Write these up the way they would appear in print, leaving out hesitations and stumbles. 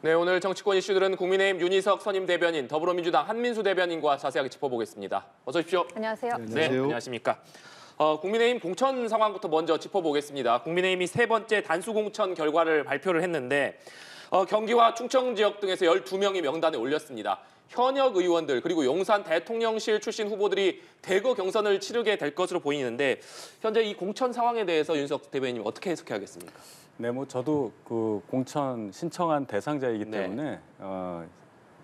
네, 오늘 정치권 이슈들은 국민의힘 윤희석 선임 대변인, 더불어민주당 한민수 대변인과 자세하게 짚어보겠습니다. 어서 오십시오. 안녕하세요. 네, 안녕하십니까. 국민의힘 공천 상황부터 먼저 짚어보겠습니다. 국민의힘이 세 번째 단수 공천 결과를 발표를 했는데 경기와 충청 지역 등에서 12명이 명단에 올렸습니다. 현역 의원들 그리고 용산 대통령실 출신 후보들이 대거 경선을 치르게 될 것으로 보이는데 현재 이 공천 상황에 대해서 윤희석 대변인님 어떻게 해석해야겠습니까? 네, 뭐 저도 그 공천 신청한 대상자이기 네. 때문에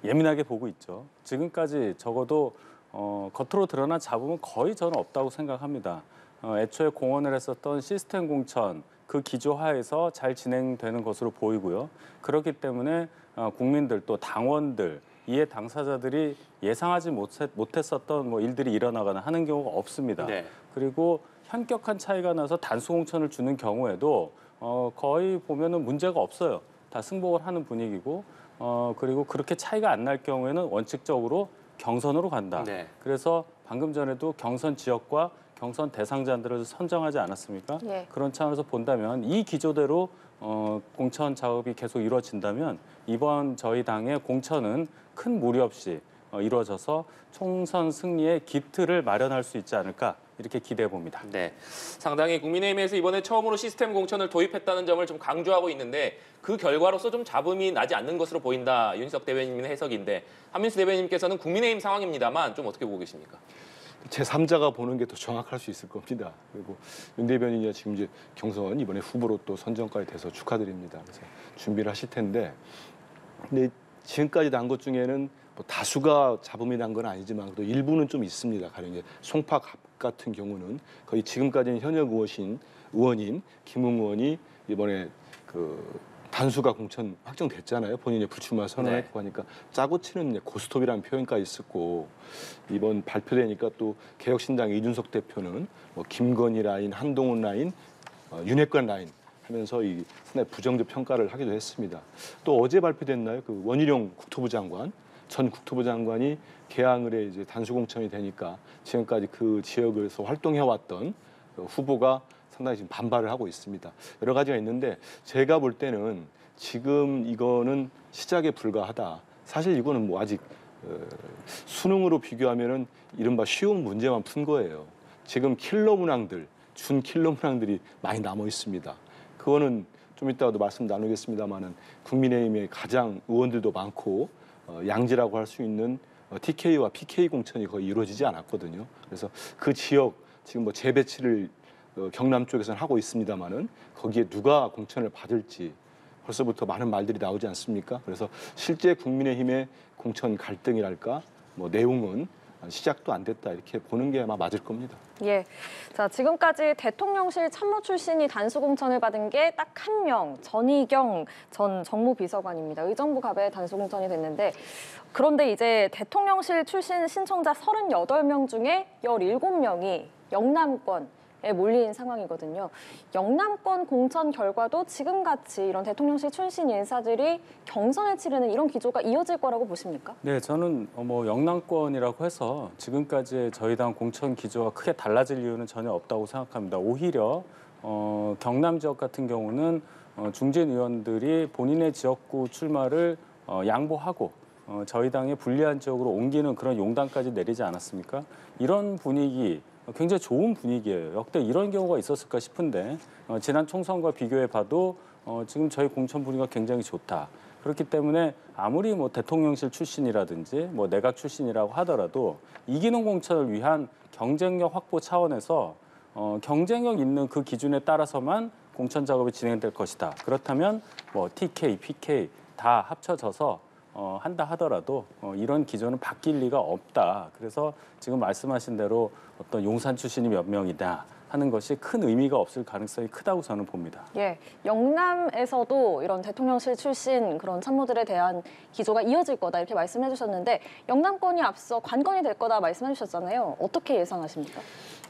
예민하게 보고 있죠. 지금까지 적어도 겉으로 드러난 잡음은 거의 저는 없다고 생각합니다. 애초에 공언을 했었던 시스템 공천 그 기조 하에서 잘 진행되는 것으로 보이고요. 그렇기 때문에 국민들 또 당원들 이해 당사자들이 예상하지 못했었던 뭐 일들이 일어나거나 하는 경우가 없습니다. 네. 그리고 현격한 차이가 나서 단수 공천을 주는 경우에도 거의 보면은 문제가 없어요. 다 승복을 하는 분위기고 그리고 그렇게 차이가 안 날 경우에는 원칙적으로 경선으로 간다. 네. 그래서 방금 전에도 경선 지역과 경선 대상자들을 선정하지 않았습니까? 예. 그런 차원에서 본다면 이 기조대로 공천 작업이 계속 이루어진다면 이번 저희 당의 공천은 큰 무리 없이 이루어져서 총선 승리의 기틀을 마련할 수 있지 않을까 이렇게 기대해 봅니다. 네, 상당히 국민의힘에서 이번에 처음으로 시스템 공천을 도입했다는 점을 좀 강조하고 있는데 그 결과로서 좀 잡음이 나지 않는 것으로 보인다. 윤희석 대변인의 해석인데 한민수 대변인님께서는 국민의힘 상황입니다만 좀 어떻게 보고 계십니까? 제3자가 보는 게 더 정확할 수 있을 겁니다. 그리고 윤 대변인이 지금 이제 경선 이번에 후보로 또 선정까지 돼서 축하드립니다. 그래서 준비를 하실 텐데, 근데 지금까지 난 것 중에는 뭐 다수가 잡음이 난 건 아니지만 또 일부는 좀 있습니다. 가령 이제 송파 같은 경우는 거의 지금까지는 현역 의원인 김웅 의원이 이번에 그 단수가 공천 확정됐잖아요. 본인이 불출마 선언했고 하니까 짜고 치는 고스톱이라는 표현까지 있었고 이번 발표되니까 또 개혁신당 이준석 대표는 뭐 김건희 라인, 한동훈 라인, 윤핵관 라인 하면서 이 상당히 부정적 평가를 하기도 했습니다. 또 어제 발표됐나요? 그 원희룡 국토부 장관, 전 국토부 장관이 개항을 해 이제 단수 공천이 되니까 지금까지 그 지역에서 활동해왔던 후보가 상당히 지금 반발을 하고 있습니다. 여러 가지가 있는데 제가 볼 때는 지금 이거는 시작에 불과하다. 사실 이거는 뭐 아직 수능으로 비교하면은 이른바 쉬운 문제만 푼 거예요. 지금 킬러 문항들, 준 킬러 문항들이 많이 남아 있습니다. 그거는 좀 이따가도 말씀 나누겠습니다만은 국민의힘의 가장 의원들도 많고 양지라고 할 수 있는 TK와 PK 공천이 거의 이루어지지 않았거든요. 그래서 그 지역 지금 뭐 재배치를 경남 쪽에서는 하고 있습니다만은 거기에 누가 공천을 받을지 벌써부터 많은 말들이 나오지 않습니까? 그래서 실제 국민의힘의 공천 갈등이랄까 뭐 내용은 시작도 안 됐다 이렇게 보는 게 아마 맞을 겁니다. 예. 자, 지금까지 대통령실 참모 출신이 단수 공천을 받은 게 딱 한 명, 전희경 전 정무비서관입니다. 의정부 갑에 단수 공천이 됐는데 그런데 이제 대통령실 출신 신청자 38명 중에 17명이 영남권 몰린 상황이거든요. 영남권 공천 결과도 지금같이 이런 대통령실 출신 인사들이 경선을 치르는 이런 기조가 이어질 거라고 보십니까? 네, 저는 뭐 영남권이라고 해서 지금까지의 저희 당 공천 기조가 크게 달라질 이유는 전혀 없다고 생각합니다. 오히려 경남 지역 같은 경우는 중진 의원들이 본인의 지역구 출마를 양보하고 저희 당의 불리한 지역으로 옮기는 그런 용단까지 내리지 않았습니까? 이런 분위기 굉장히 좋은 분위기예요. 역대 이런 경우가 있었을까 싶은데 지난 총선과 비교해 봐도 지금 저희 공천 분위기가 굉장히 좋다. 그렇기 때문에 아무리 뭐 대통령실 출신이라든지 뭐 내각 출신이라고 하더라도 이기는 공천을 위한 경쟁력 확보 차원에서 경쟁력 있는 그 기준에 따라서만 공천 작업이 진행될 것이다. 그렇다면 뭐 TK, PK 다 합쳐져서 한다 하더라도 이런 기조는 바뀔 리가 없다. 그래서 지금 말씀하신 대로 어떤 용산 출신이 몇 명이다 하는 것이 큰 의미가 없을 가능성이 크다고 저는 봅니다. 예, 영남에서도 이런 대통령실 출신 그런 참모들에 대한 기조가 이어질 거다 이렇게 말씀해 주셨는데 영남권이 앞서 관건이 될 거다 말씀해 주셨잖아요. 어떻게 예상하십니까?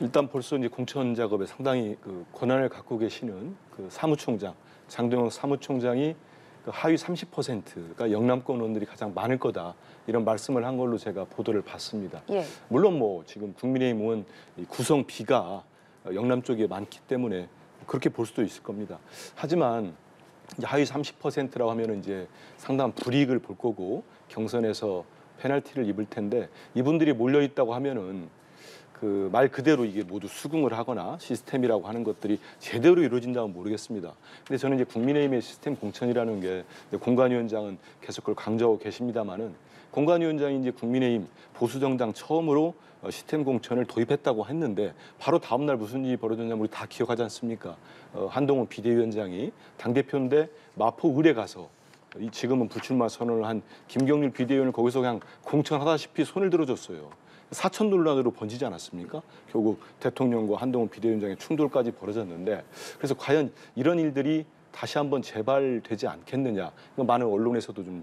일단 벌써 이제 공천 작업에 상당히 그 권한을 갖고 계시는 그 사무총장 장동영 사무총장이 그 하위 30%가 영남권 의원들이 가장 많을 거다 이런 말씀을 한 걸로 제가 보도를 봤습니다. 예. 물론 뭐 지금 국민의힘 의원 구성 비가 영남 쪽에 많기 때문에 그렇게 볼 수도 있을 겁니다. 하지만 이제 하위 30%라고 하면은 이제 상당한 불이익을 볼 거고 경선에서 페널티를 입을 텐데 이분들이 몰려 있다고 하면은 그 말 그대로 이게 모두 수긍을 하거나 시스템이라고 하는 것들이 제대로 이루어진다면 모르겠습니다. 근데 저는 이제 국민의힘의 시스템 공천이라는 게 공관위원장은 계속 그걸 강조하고 계십니다만은 공관위원장이 이제 국민의힘 보수정당 처음으로 시스템 공천을 도입했다고 했는데 바로 다음 날 무슨 일이 벌어졌냐면 우리 다 기억하지 않습니까? 한동훈 비대위원장이 당대표인데 마포 을에 가서 지금은 불출마 선언을 한 김경률 비대위원을 거기서 그냥 공천하다시피 손을 들어줬어요. 사천 논란으로 번지지 않았습니까? 결국 대통령과 한동훈 비대위원장의 충돌까지 벌어졌는데 그래서 과연 이런 일들이 다시 한번 재발되지 않겠느냐 많은 언론에서도 좀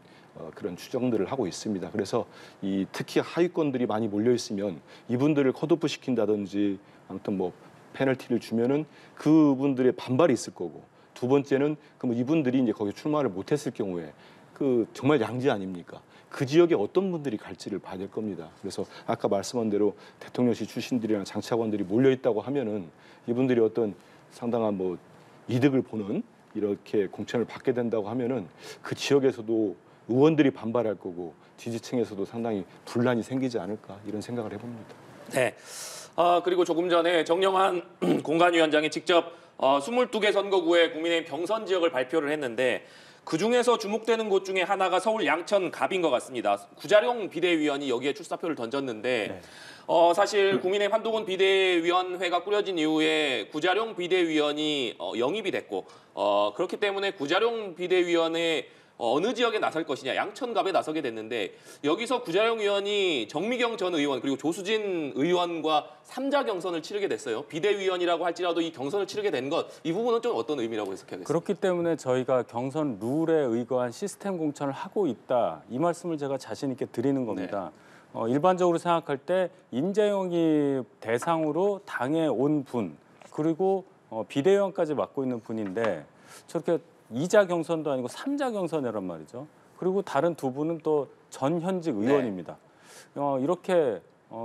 그런 추정들을 하고 있습니다. 그래서 이 특히 하위권들이 많이 몰려 있으면 이분들을 컷오프 시킨다든지 아무튼 뭐 페널티를 주면은 그분들의 반발이 있을 거고 두 번째는 그럼 이분들이 이제 거기 출마를 못했을 경우에 그 정말 양지 아닙니까? 그 지역에 어떤 분들이 갈지를 봐야 될 겁니다. 그래서 아까 말씀한 대로 대통령실 출신들이나 장차관들이 몰려 있다고 하면은 이분들이 어떤 상당한 뭐 이득을 보는 이렇게 공천을 받게 된다고 하면은 그 지역에서도 의원들이 반발할 거고 지지층에서도 상당히 분란이 생기지 않을까 이런 생각을 해봅니다. 네. 그리고 조금 전에 정영환 공관위원장이 직접 22개 선거구의 국민의힘 경선 지역을 발표를 했는데 그중에서 주목되는 곳 중에 하나가 서울 양천 갑인 것 같습니다. 구자룡 비대위원이 여기에 출사표를 던졌는데 사실 국민의힘 한동훈 비대위원회가 꾸려진 이후에 구자룡 비대위원이 영입이 됐고 그렇기 때문에 구자룡 비대위원의 어느 지역에 나설 것이냐 양천갑에 나서게 됐는데 여기서 구자룡 의원이 정미경 전 의원 그리고 조수진 의원과 3자 경선을 치르게 됐어요. 비대위원이라고 할지라도 이 경선을 치르게 된 것 이 부분은 좀 어떤 의미라고 해석해야겠습니까? 그렇기 때문에 저희가 경선 룰에 의거한 시스템 공천을 하고 있다. 이 말씀을 제가 자신 있게 드리는 겁니다. 일반적으로 생각할 때 임재영이 대상으로 당에 온 분 그리고 비대위원까지 맡고 있는 분인데 저렇게 2자 경선도 아니고 3자 경선이란 말이죠. 그리고 다른 두 분은 또 전 현직 의원입니다. 이렇게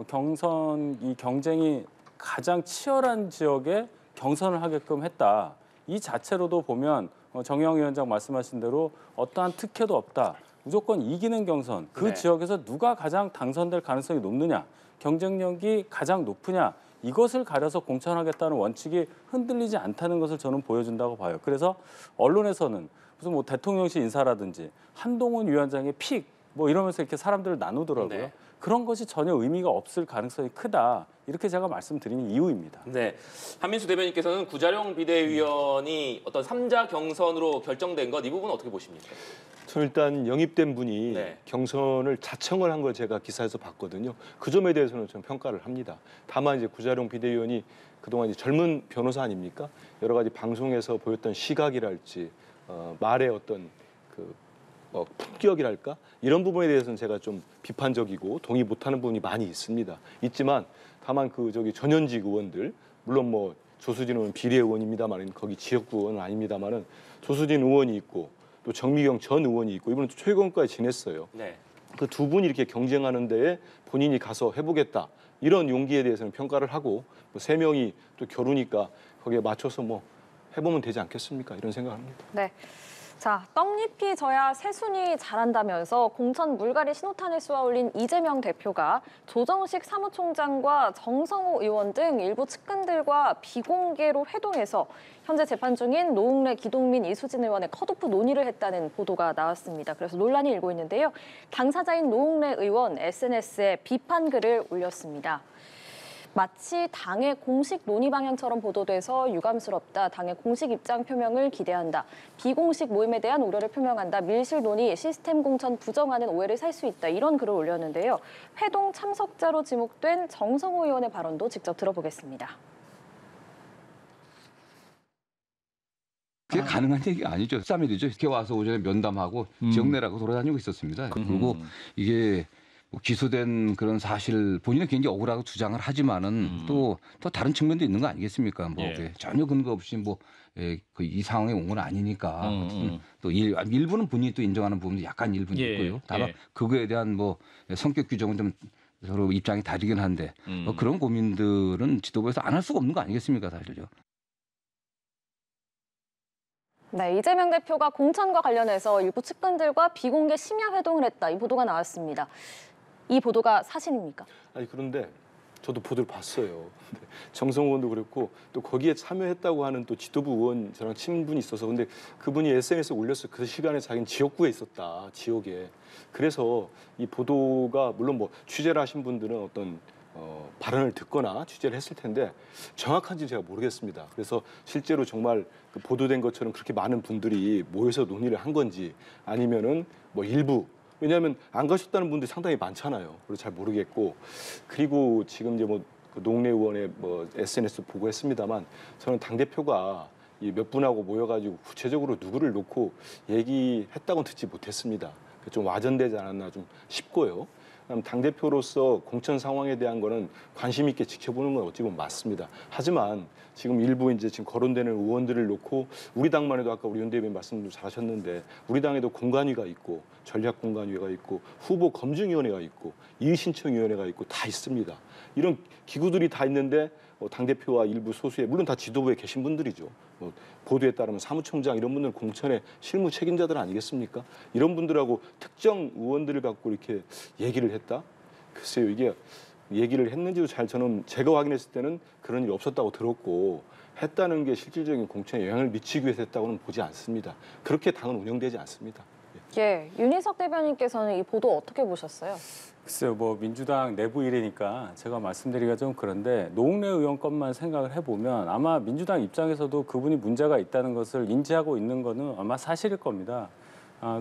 경선 이 경쟁이 가장 치열한 지역에 경선을 하게끔 했다. 이 자체로도 보면 정영 위원장 말씀하신 대로 어떠한 특혜도 없다. 무조건 이기는 경선. 그 지역에서 누가 가장 당선될 가능성이 높느냐. 경쟁력이 가장 높으냐. 이것을 가려서 공천하겠다는 원칙이 흔들리지 않다는 것을 저는 보여준다고 봐요. 그래서 언론에서는 무슨 뭐 대통령실 인사라든지 한동훈 위원장의 픽 뭐 이러면서 이렇게 사람들을 나누더라고요. 네. 그런 것이 전혀 의미가 없을 가능성이 크다. 이렇게 제가 말씀드리는 이유입니다. 네, 한민수 대변인께서는 구자룡 비대위원이 어떤 3자 경선으로 결정된 것 이 부분은 어떻게 보십니까? 저는 일단 영입된 분이 네. 경선을 자청을 한 걸 제가 기사에서 봤거든요. 그 점에 대해서는 좀 평가를 합니다. 다만 이제 구자룡 비대위원이 그동안 이제 젊은 변호사 아닙니까? 여러 가지 방송에서 보였던 시각이랄지 말의 어떤 그 품격이랄까 이런 부분에 대해서는 제가 좀 비판적이고 동의 못하는 부분이 많이 있습니다. 있지만 다만 그 전현직 의원들 물론 뭐 조수진 의원 비례 의원입니다만 거기 지역구 의원은 아닙니다만은 조수진 의원이 있고 또 정미경 전 의원이 있고 이분은 최고위원까지 지냈어요. 네. 그 두 분이 이렇게 경쟁하는 데에 본인이 가서 해보겠다 이런 용기에 대해서는 평가를 하고 뭐 3명이 또 겨루니까 거기에 맞춰서 뭐 해보면 되지 않겠습니까? 이런 생각합니다. 네. 자, 떡잎이 져야 새순이 자란다면서 공천 물갈이 신호탄을 쏘아올린 이재명 대표가 조정식 사무총장과 정성호 의원 등 일부 측근들과 비공개로 회동해서 현재 재판 중인 노웅래, 기동민, 이수진 의원의 컷오프 논의를 했다는 보도가 나왔습니다. 그래서 논란이 일고 있는데요. 당사자인 노웅래 의원 SNS에 비판 글을 올렸습니다. 마치 당의 공식 논의 방향처럼 보도돼서 유감스럽다. 당의 공식 입장 표명을 기대한다. 비공식 모임에 대한 우려를 표명한다. 밀실 논의, 시스템 공천 부정하는 오해를 살 수 있다. 이런 글을 올렸는데요. 회동 참석자로 지목된 정성호 의원의 발언도 직접 들어보겠습니다. 그게 가능한 얘기가 아니죠. 3일이죠. 이렇게 와서 오전에 면담하고 지역 내라고 돌아다니고 있었습니다. 그리고 이게 뭐 기소된 그런 사실 본인은 굉장히 억울하고 주장을 하지만은 또 다른 측면도 있는 거 아니겠습니까? 뭐 전혀 근거 없이 뭐 이 상황에 온 건 아니니까 또 일부는 본인이 또 인정하는 부분도 약간 일부는 있고요. 다만 그거에 대한 뭐 성격 규정은 좀 서로 입장이 다르긴 한데 뭐 그런 고민들은 지도부에서 안 할 수가 없는 거 아니겠습니까, 사실요. 네, 이재명 대표가 공천과 관련해서 일부 측근들과 비공개 심야 회동을 했다. 이 보도가 나왔습니다. 이 보도가 사실입니까? 아니 그런데 저도 보도를 봤어요. 근데 정성호 의원도 그랬고 또 거기에 참여했다고 하는 또 지도부 의원 저랑 친분이 있어서 근데 그분이 SNS에 올렸어요. 그 시간에 자기는 지역구에 있었다. 지역에. 그래서 이 보도가 물론 뭐 취재를 하신 분들은 어떤 발언을 듣거나 취재를 했을 텐데 정확한지 제가 모르겠습니다. 그래서 실제로 정말 그 보도된 것처럼 그렇게 많은 분들이 모여서 논의를 한 건지 아니면은 뭐 일부 왜냐하면 안 가셨다는 분들이 상당히 많잖아요. 그래서 잘 모르겠고 그리고 지금 이제 뭐 노웅래 의원의 뭐 SNS 보고 했습니다만 저는 당 대표가 이 몇 분하고 모여가지고 구체적으로 누구를 놓고 얘기했다고는 듣지 못했습니다. 좀 와전되지 않았나 좀 싶고요. 당 대표로서 공천 상황에 대한 거는 관심 있게 지켜보는 건 어찌 보면 맞습니다. 하지만 지금 일부 이제 지금 거론되는 의원들을 놓고 우리 당만 해도 아까 우리 윤 대변인 말씀도 잘하셨는데 우리 당에도 공관위가 있고 전략공관위가 있고 후보 검증위원회가 있고 이의신청위원회가 있고 다 있습니다. 이런 기구들이 다 있는데 당 대표와 일부 소수의 물론 다 지도부에 계신 분들이죠. 보도에 따르면 사무총장 이런 분들은 공천의 실무 책임자들 아니겠습니까? 이런 분들하고 특정 의원들을 갖고 이렇게 얘기를 했다? 글쎄요, 이게 얘기를 했는지도 잘 저는 제가 확인했을 때는 그런 일이 없었다고 들었고 했다는 게 실질적인 공천에 영향을 미치기 위해서 했다고는 보지 않습니다. 그렇게 당은 운영되지 않습니다. 예, 윤희석 대변인께서는 이 보도 어떻게 보셨어요? 글쎄요, 뭐 민주당 내부 일이니까 제가 말씀드리기가 좀 그런데 노웅래 의원 것만 생각을 해보면 아마 민주당 입장에서도 그분이 문제가 있다는 것을 인지하고 있는 거는 아마 사실일 겁니다.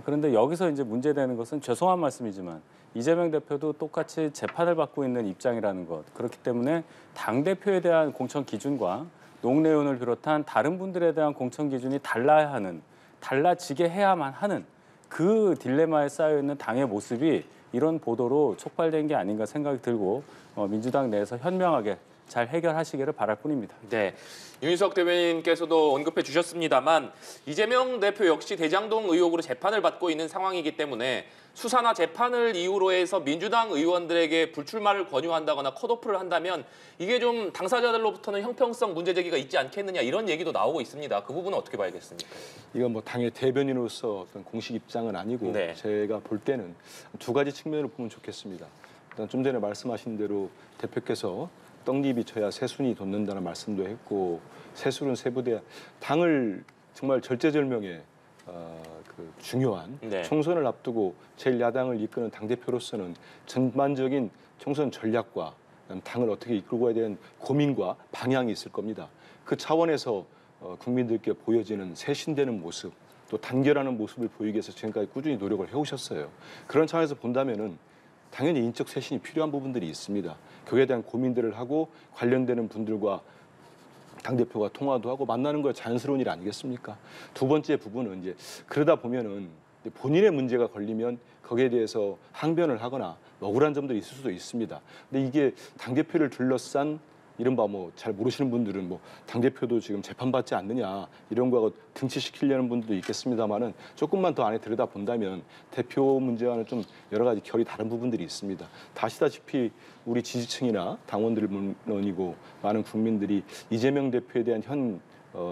그런데 여기서 이제 문제되는 것은 죄송한 말씀이지만 이재명 대표도 똑같이 재판을 받고 있는 입장이라는 것. 그렇기 때문에 당대표에 대한 공천 기준과 노웅래 의원을 비롯한 다른 분들에 대한 공천 기준이 달라야 하는, 달라지게 해야만 하는 그 딜레마에 쌓여있는 당의 모습이 이런 보도로 촉발된 게 아닌가 생각이 들고 민주당 내에서 현명하게 잘 해결하시기를 바랄 뿐입니다. 네, 윤희석 대변인께서도 언급해 주셨습니다만 이재명 대표 역시 대장동 의혹으로 재판을 받고 있는 상황이기 때문에 수사나 재판을 이유로 해서 민주당 의원들에게 불출마를 권유한다거나 컷오프를 한다면 이게 좀 당사자들로부터는 형평성 문제 제기가 있지 않겠느냐 이런 얘기도 나오고 있습니다. 그 부분은 어떻게 봐야겠습니까? 이건 뭐 당의 대변인으로서 어떤 공식 입장은 아니고 네. 제가 볼 때는 두 가지 측면으로 보면 좋겠습니다. 일단 좀 전에 말씀하신 대로 대표께서 떡잎이 쳐야 새순이 돋는다는 말씀도 했고 새술은 새부대야 당을 정말 절제절명의 그 중요한 네. 총선을 앞두고 제1야당을 이끄는 당대표로서는 전반적인 총선 전략과 당을 어떻게 이끌고 가야 되는 고민과 방향이 있을 겁니다. 그 차원에서 국민들께 보여지는 쇄신되는 모습 또 단결하는 모습을 보이기 위해서 지금까지 꾸준히 노력을 해오셨어요. 그런 차원에서 본다면은 당연히 인적 쇄신이 필요한 부분들이 있습니다. 거기에 대한 고민들을 하고 관련되는 분들과 당대표가 통화도 하고 만나는 거 자연스러운 일 아니겠습니까? 두 번째 부분은 이제 그러다 보면은 본인의 문제가 걸리면 거기에 대해서 항변을 하거나 억울한 점들이 있을 수도 있습니다. 근데 이게 당대표를 둘러싼 이른바 뭐 잘 모르시는 분들은 뭐 당대표도 지금 재판받지 않느냐 이런 거하고 등치시키려는 분들도 있겠습니다만은 조금만 더 안에 들여다본다면 대표 문제와는 좀 여러 가지 결이 다른 부분들이 있습니다. 다시다시피 우리 지지층이나 당원들 물론이고 많은 국민들이 이재명 대표에 대한 현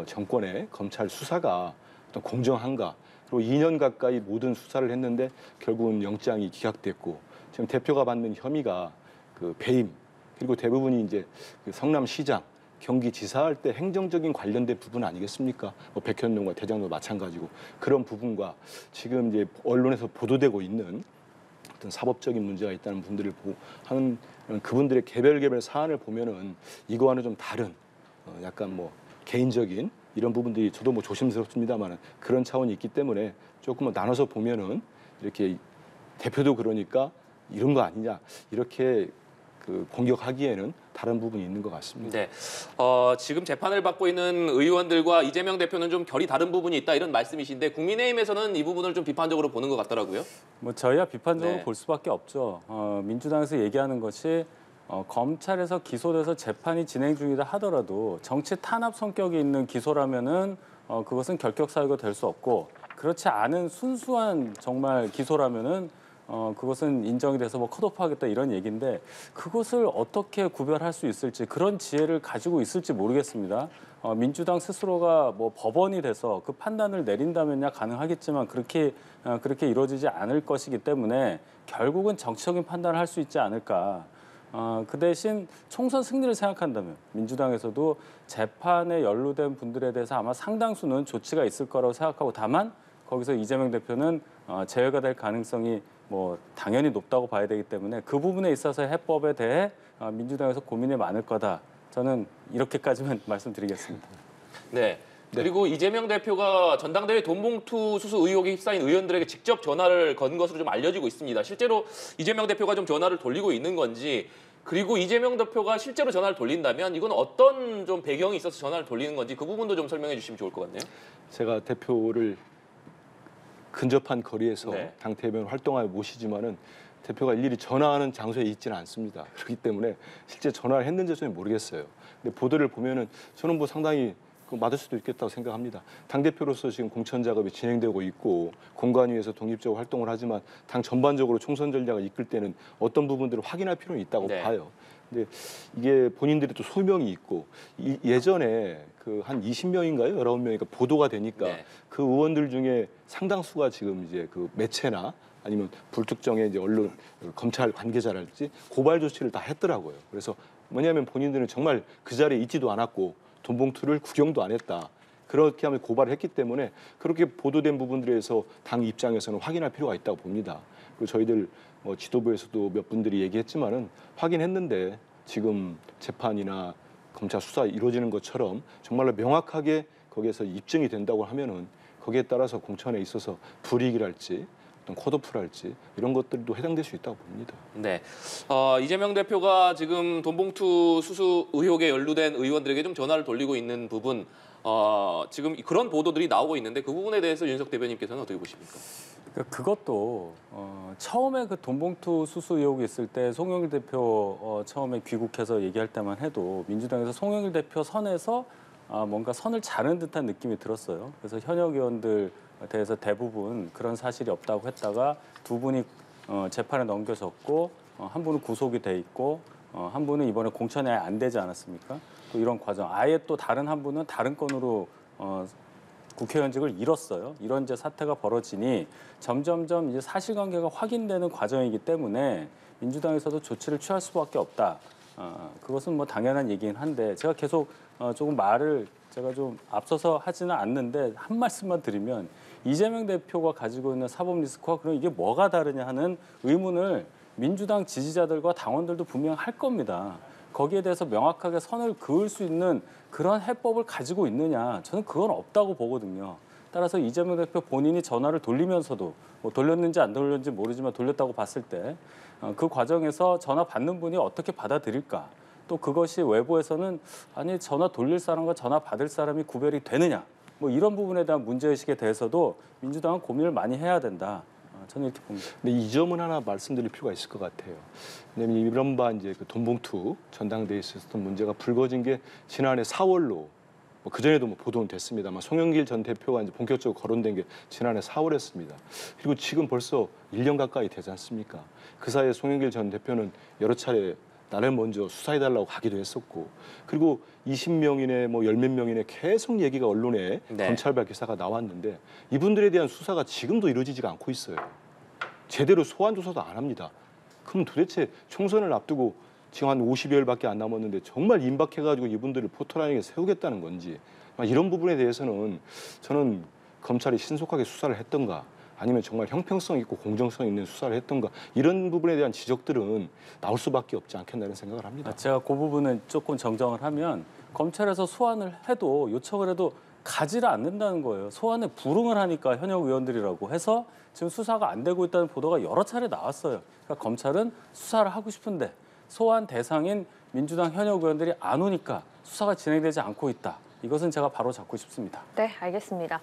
정권의 검찰 수사가 어떤 공정한가 그리고 2년 가까이 모든 수사를 했는데 결국은 영장이 기각됐고 지금 대표가 받는 혐의가 그 배임 그리고 대부분이 이제 그 성남시장, 경기지사 할 때 행정적인 관련된 부분 아니겠습니까? 뭐 백현동과 대장도 마찬가지고 그런 부분과 지금 이제 언론에서 보도되고 있는 어떤 사법적인 문제가 있다는 분들을 하는 그분들의 개별 사안을 보면은 이거와는 좀 다른 약간 뭐 개인적인 이런 부분들이 저도 뭐 조심스럽습니다만은 그런 차원이 있기 때문에 조금 나눠서 보면은 이렇게 대표도 그러니까 이런 거 아니냐 이렇게 그 공격하기에는 다른 부분이 있는 것 같습니다. 네, 지금 재판을 받고 있는 의원들과 이재명 대표는 좀 결이 다른 부분이 있다 이런 말씀이신데 국민의힘에서는 이 부분을 좀 비판적으로 보는 것 같더라고요. 뭐 저희야 비판적으로 네. 볼 수밖에 없죠. 민주당에서 얘기하는 것이 검찰에서 기소돼서 재판이 진행 중이다 하더라도 정치 탄압 성격이 있는 기소라면은 그것은 결격 사유가 될 수 없고 그렇지 않은 순수한 정말 기소라면은 그것은 인정이 돼서 뭐 컷오프하겠다 이런 얘기인데 그것을 어떻게 구별할 수 있을지 그런 지혜를 가지고 있을지 모르겠습니다. 민주당 스스로가 뭐 법원이 돼서 그 판단을 내린다면야 가능하겠지만 그렇게 이루어지지 않을 것이기 때문에 결국은 정치적인 판단을 할 수 있지 않을까. 그 대신 총선 승리를 생각한다면 민주당에서도 재판에 연루된 분들에 대해서 아마 상당수는 조치가 있을 거라고 생각하고 다만 거기서 이재명 대표는 제외가 될 가능성이 뭐 당연히 높다고 봐야 되기 때문에 그 부분에 있어서 해법에 대해 민주당에서 고민이 많을 거다. 저는 이렇게까지만 말씀드리겠습니다. 네. 그리고 이재명 대표가 전당대회 돈봉투 수수 의혹에 휩싸인 의원들에게 직접 전화를 건 것으로 좀 알려지고 있습니다. 실제로 이재명 대표가 좀 전화를 돌리고 있는 건지, 그리고 이재명 대표가 실제로 전화를 돌린다면 이건 어떤 좀 배경이 있어서 전화를 돌리는 건지 그 부분도 좀 설명해 주시면 좋을 것 같네요. 제가 대표를 근접한 거리에서 네. 당 대변 활동하여 모시지만은 대표가 일일이 전화하는 장소에 있지는 않습니다. 그렇기 때문에 실제 전화를 했는지 저는 모르겠어요. 근데 보도를 보면은 저는 뭐 상당히 맞을 수도 있겠다고 생각합니다. 당대표로서 지금 공천 작업이 진행되고 있고 공관위에서 독립적으로 활동을 하지만 당 전반적으로 총선 전략을 이끌 때는 어떤 부분들을 확인할 필요는 있다고 네. 봐요. 근데 이게 본인들이 또 소명이 있고 예전에 그 한 20명인가요? 19명인가 보도가 되니까 네. 그 의원들 중에 상당수가 지금 이제 그 매체나 아니면 불특정의 이제 언론, 검찰 관계자랄지 고발 조치를 다 했더라고요. 그래서 뭐냐면 본인들은 정말 그 자리에 있지도 않았고 돈봉투를 구경도 안 했다. 그렇게 하면 고발을 했기 때문에 그렇게 보도된 부분들에서 당 입장에서는 확인할 필요가 있다고 봅니다. 그리고 저희들 뭐 지도부에서도 몇 분들이 얘기했지만은 확인했는데 지금 재판이나 검찰 수사 이루어지는 것처럼 정말로 명확하게 거기에서 입증이 된다고 하면은 거기에 따라서 공천에 있어서 불이익이랄지 어떤 컷오프랄지 이런 것들도 해당될 수 있다고 봅니다. 네, 이재명 대표가 지금 돈봉투 수수 의혹에 연루된 의원들에게 좀 전화를 돌리고 있는 부분, 지금 그런 보도들이 나오고 있는데 그 부분에 대해서 윤석 대변인께서는 어떻게 보십니까? 그것도 처음에 그 돈봉투 수수 의혹이 있을 때 송영길 대표 처음에 귀국해서 얘기할 때만 해도 민주당에서 송영길 대표 선에서 뭔가 선을 자른 듯한 느낌이 들었어요. 그래서 현역 의원들 대해서 대부분 그런 사실이 없다고 했다가 두 분이 재판에 넘겨졌고 한 분은 구속이 돼 있고 한 분은 이번에 공천이 아예 안 되지 않았습니까? 또 이런 과정. 아예 또 다른 한 분은 다른 건으로 국회의원직을 잃었어요. 이런 이제 사태가 벌어지니 점점점 이제 사실관계가 확인되는 과정이기 때문에 민주당에서도 조치를 취할 수밖에 없다. 그것은 뭐 당연한 얘기긴 한데 제가 계속 조금 말을 제가 좀 앞서서 하지는 않는데 한 말씀만 드리면 이재명 대표가 가지고 있는 사법 리스크와 그럼 이게 뭐가 다르냐 하는 의문을 민주당 지지자들과 당원들도 분명 할 겁니다. 거기에 대해서 명확하게 선을 그을 수 있는 그런 해법을 가지고 있느냐, 저는 그건 없다고 보거든요. 따라서 이재명 대표 본인이 전화를 돌리면서도 뭐 돌렸는지 안 돌렸는지 모르지만 돌렸다고 봤을 때 그 과정에서 전화 받는 분이 어떻게 받아들일까? 또 그것이 외부에서는 아니 전화 돌릴 사람과 전화 받을 사람이 구별이 되느냐? 뭐 이런 부분에 대한 문제의식에 대해서도 민주당은 고민을 많이 해야 된다. 저는 이렇게 봅니다. 근데 이 점은 하나 말씀드릴 필요가 있을 것 같아요. 왜냐하면 이른바 이제 그 돈봉투 전당대회에 있었던 문제가 불거진 게 지난해 4월로 그 전에도 뭐 보도는 됐습니다만 송영길 전 대표가 이제 본격적으로 거론된 게 지난해 4월이었습니다. 그리고 지금 벌써 1년 가까이 되지 않습니까? 그 사이에 송영길 전 대표는 여러 차례 나를 먼저 수사해달라고 가기도 했었고, 그리고 20명이네 뭐 10몇 명이네 계속 얘기가 언론에 네. 검찰발 기사가 나왔는데 이분들에 대한 수사가 지금도 이루어지지가 않고 있어요. 제대로 소환 조사도 안 합니다. 그럼 도대체 총선을 앞두고 지금 한 50여일밖에 안 남았는데 정말 임박해가지고 이분들을 포토라인에 세우겠다는 건지, 이런 부분에 대해서는 저는 검찰이 신속하게 수사를 했던가 아니면 정말 형평성 있고 공정성 있는 수사를 했던가 이런 부분에 대한 지적들은 나올 수밖에 없지 않겠나는 생각을 합니다. 제가 그 부분은 조금 정정을 하면 검찰에서 소환을 해도 요청을 해도 가지를 않는다는 거예요. 소환에 불응을 하니까 현역 의원들이라고 해서 지금 수사가 안 되고 있다는 보도가 여러 차례 나왔어요. 그러니까 검찰은 수사를 하고 싶은데 소환 대상인 민주당 현역 의원들이 안 오니까 수사가 진행되지 않고 있다. 이것은 제가 바로 잡고 싶습니다. 네, 알겠습니다.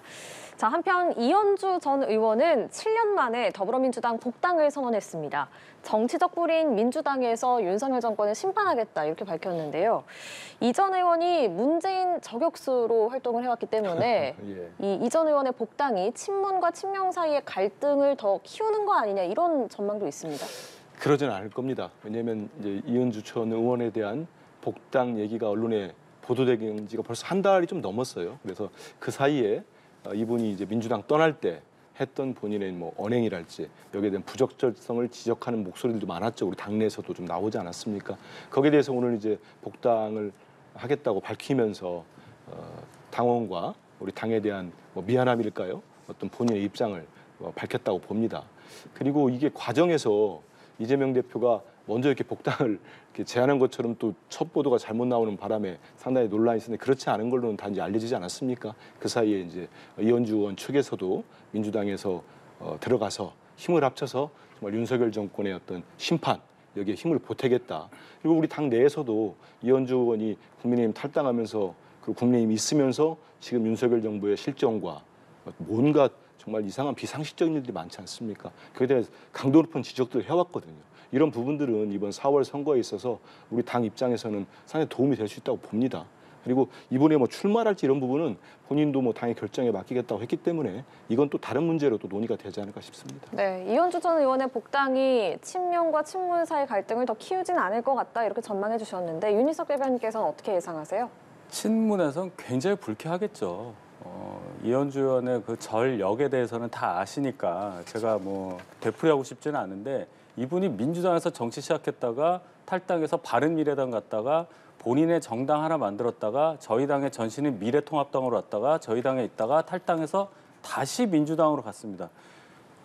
자, 한편 이현주 전 의원은 7년 만에 더불어민주당 복당을 선언했습니다. 정치적 뿌리인 민주당에서 윤석열 정권을 심판하겠다 이렇게 밝혔는데요. 이 전 의원이 문재인 저격수로 활동을 해왔기 때문에 예. 이 전 의원의 복당이 친문과 친명 사이의 갈등을 더 키우는 거 아니냐 이런 전망도 있습니다. 그러지는 않을 겁니다. 왜냐하면 이제 이현주 전 의원에 대한 복당 얘기가 언론에 보도된 지가 벌써 한 달이 좀 넘었어요. 그래서 그 사이에 이분이 이제 민주당 떠날 때 했던 본인의 뭐 언행이랄지 여기에 대한 부적절성을 지적하는 목소리들도 많았죠. 우리 당내에서도 좀 나오지 않았습니까? 거기에 대해서 오늘 이제 복당을 하겠다고 밝히면서 당원과 우리 당에 대한 뭐 미안함일까요? 어떤 본인의 입장을 밝혔다고 봅니다. 그리고 이게 과정에서 이재명 대표가 먼저 이렇게 복당을 이렇게 제안한 것처럼 또 첫 보도가 잘못 나오는 바람에 상당히 논란이 있었는데 그렇지 않은 걸로는 단지 알려지지 않았습니까? 그 사이에 이제 이현주 의원 측에서도 민주당에서 들어가서 힘을 합쳐서 정말 윤석열 정권의 어떤 심판 여기에 힘을 보태겠다. 그리고 우리 당 내에서도 이현주 의원이 국민의힘 탈당하면서 그 국민의힘 있으면서 지금 윤석열 정부의 실정과 뭔가 정말 이상한 비상식적인 일들이 많지 않습니까? 그에 대해서 강도 높은 지적들을 해왔거든요. 이런 부분들은 이번 4월 선거에 있어서 우리 당 입장에서는 상당히 도움이 될 수 있다고 봅니다. 그리고 이번에 뭐 출마할지 이런 부분은 본인도 뭐 당의 결정에 맡기겠다고 했기 때문에 이건 또 다른 문제로 또 논의가 되지 않을까 싶습니다. 네, 이현주 전 의원의 복당이 친명과 친문 사이 갈등을 더 키우진 않을 것 같다 이렇게 전망해 주셨는데 윤희석 대변인께서는 어떻게 예상하세요? 친문에서는 굉장히 불쾌하겠죠. 이현주 의원의 그 전력에 대해서는 다 아시니까 제가 뭐 되풀이하고 싶지는 않은데 이분이 민주당에서 정치 시작했다가 탈당해서 바른미래당 갔다가 본인의 정당 하나 만들었다가 저희 당의 전신인 미래통합당으로 왔다가 저희 당에 있다가 탈당해서 다시 민주당으로 갔습니다.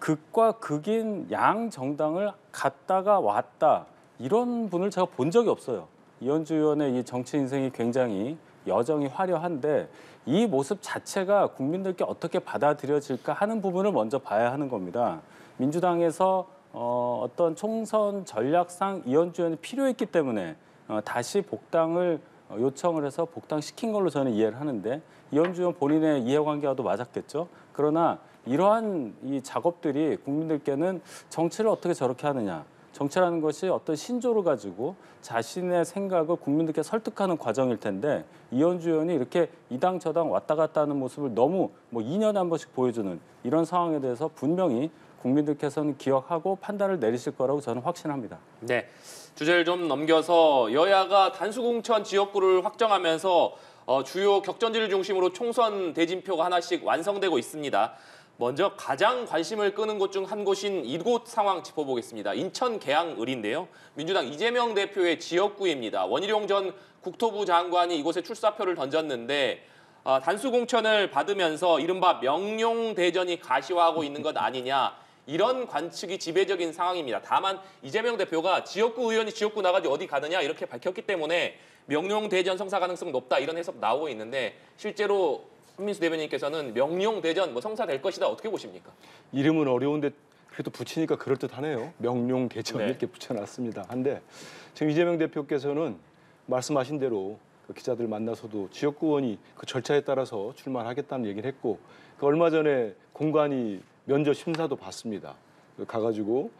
극과 극인 양 정당을 갔다가 왔다 이런 분을 제가 본 적이 없어요. 이현주 의원의 이 정치 인생이 굉장히 여정이 화려한데 이 모습 자체가 국민들께 어떻게 받아들여질까 하는 부분을 먼저 봐야 하는 겁니다. 민주당에서 어떤 총선 전략상 이현주 의원이 필요했기 때문에 다시 복당을 요청을 해서 복당시킨 걸로 저는 이해를 하는데 이현주 의원 본인의 이해관계와도 맞았겠죠. 그러나 이러한 이 작업들이 국민들께는 정치를 어떻게 저렇게 하느냐. 정치라는 것이 어떤 신조를 가지고 자신의 생각을 국민들께 설득하는 과정일 텐데 이현주 의원이 이렇게 이당 저당 왔다 갔다 하는 모습을 너무 뭐 2년에 한 번씩 보여주는 이런 상황에 대해서 분명히 국민들께서는 기억하고 판단을 내리실 거라고 저는 확신합니다. 네, 주제를 좀 넘겨서 여야가 단수공천 지역구를 확정하면서 주요 격전지를 중심으로 총선 대진표가 하나씩 완성되고 있습니다. 먼저 가장 관심을 끄는 곳 중 한 곳인 이곳 상황 짚어보겠습니다. 인천 계양을인데요. 민주당 이재명 대표의 지역구입니다. 원희룡 전 국토부 장관이 이곳에 출사표를 던졌는데 단수공천을 받으면서 이른바 명룡대전이 가시화하고 있는 것 아니냐. 이런 관측이 지배적인 상황입니다. 다만 이재명 대표가 지역구 의원이 지역구 나가지 어디 가느냐 이렇게 밝혔기 때문에 명룡대전 성사 가능성 높다 이런 해석 나오고 있는데 실제로 한민수 대변인께서는 명룡대전 뭐 성사될 것이다 어떻게 보십니까? 이름은 어려운데 그래도 붙이니까 그럴듯하네요. 명룡대전 네. 이렇게 붙여놨습니다. 한데 지금 이재명 대표께서는 말씀하신 대로 그 기자들 만나서도 지역구 의원이 그 절차에 따라서 출마하겠다는 얘기를 했고 그 얼마 전에 공관위 면접 심사도 받습니다. 가가지고